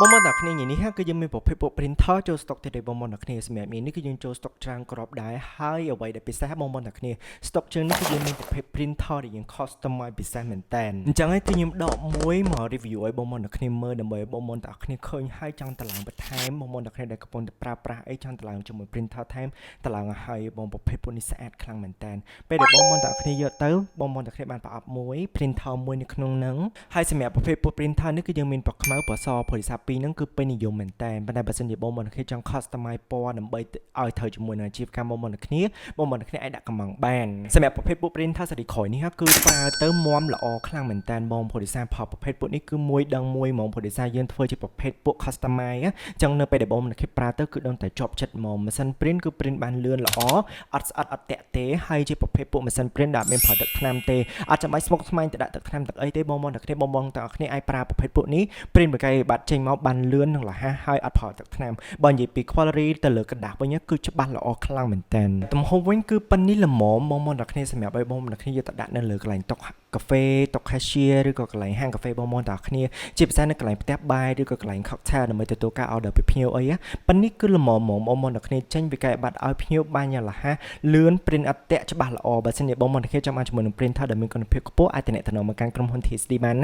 បងប្អូនទាំងគ្នានេះគឺយើងមានប្រភេទពួក printer ចូល stock ទៅបងប្អូនទាំងគ្នាសម្រាប់នេះគឺយើងចូល stock ច្រើនក្របដែរហើយអ្វីដែលពិសេសបងប្អូនទាំងគ្នា stock ជើងនេះគឺយើងមានប្រភេទ printer ដែលយើង customize ពិសេសមែនតើអញ្ចឹងហើយគឺខ្ញុំដកមួយមក review ឲ្យបងប្អូនទាំងគ្នាមើលដើម្បីបងប្អូនទាំងគ្នាឃើញហើយចង់តឡើងបន្ថែមបងប្អូនទាំងគ្នាដែលកំពុងតែប្រើប្រាស់អីចង់តឡើងជាមួយ printer ថែមតឡើងឲ្យបងប្រភេទពួកនេះស្អាតខ្លាំងមែនតើពេលដែលបងប្អូនទាំងគ្នាយកទៅបងប្អូនទាំងគ្នាបានប្រអប់មួយ printer មួយនៅក្នុងហ្នឹងហើយសម្រាប់ប្រភេទពួក printer នេះគឺយើងមានពណ៌ខ្មៅពណ៌សព្រោះសាពីរហ្នឹងគឺពេញនិយមមែនតើប៉ុន្តែបើសិនជាបងប្អូនចង់ customize ពណ៌ដើម្បីឲ្យត្រូវជាមួយនឹងអាជីវកម្មបងប្អូនគ្នាអាចដាក់កំងបានសម្រាប់ប្រភេទពួក printer សេរីក្រោយនេះគឺប្រើទៅមាំល្អខ្លាំងមែនតើបងព្រោះសារផលប្រភេទពួកនេះគឺមួយដឹងមួយហ្មងព្រោះសារយើងធ្វើជាប្រភេទពួក customize អញ្ចឹងនៅពេលដែលបងប្អូនប្រើទៅគឺដឹងតែជាប់ចិត្តហ្មងម៉ាស៊ីន print គឺ print បានលឿនល្អអត់ស្អិតអត់តាក់ទេហើយជាប្រភេទពួកម៉ាស៊ីន print ដែលមានផលទឹកថ្នាំទេអត់ចាំបាច់ស្មុគស្មាញទៅដាក់ទឹកថ្នាំទឹកអីទេបងប្អូនទាំងគ្នាអាចប្រើប្រភេទពួកនេះ print បកាយបាត់ចេញមកបានលឿននិងរហ័សហើយអត់ផលទឹកថ្នាំបើនិយាយពី quality ទៅលើกระดาษវិញគឺច្បាស់ល្អខ្លាំងមែនតើទំហំវិញគឺប៉ិននេះល្មមបងប្អូនទាំងគ្នាសម្រាប់ឲ្យបងប្អូនទាំងគ្នាយកទៅដាក់នៅលើកន្លែងតុកាហ្វេតុ cashier ឬក៏កន្លែងហាងកាហ្វេបងប្អូនទាំងគ្នាជាពិសេសនៅកន្លែងផ្ទះបាយឬក៏កន្លែង cocktail ដើម្បីទទួលការ order ពីភ្ញៀវអីប៉ិននេះគឺល្មមហ្មងបងប្អូនទាំងគ្នាចេញពីកាយបាត់ឲ្យភ្ញៀវបានយ៉ាងរហ័សលឿន print អត់តាក់ច្បាស់ល្អបើសិនជាបងប្អូនទាំងគ្នាចង់បានជាមួយនឹង printer ដែលមានគុណភាពខ្ពស់អាចទំនាក់ទំនងមកកាន់ក្រុមហ៊ុន TSD បានណា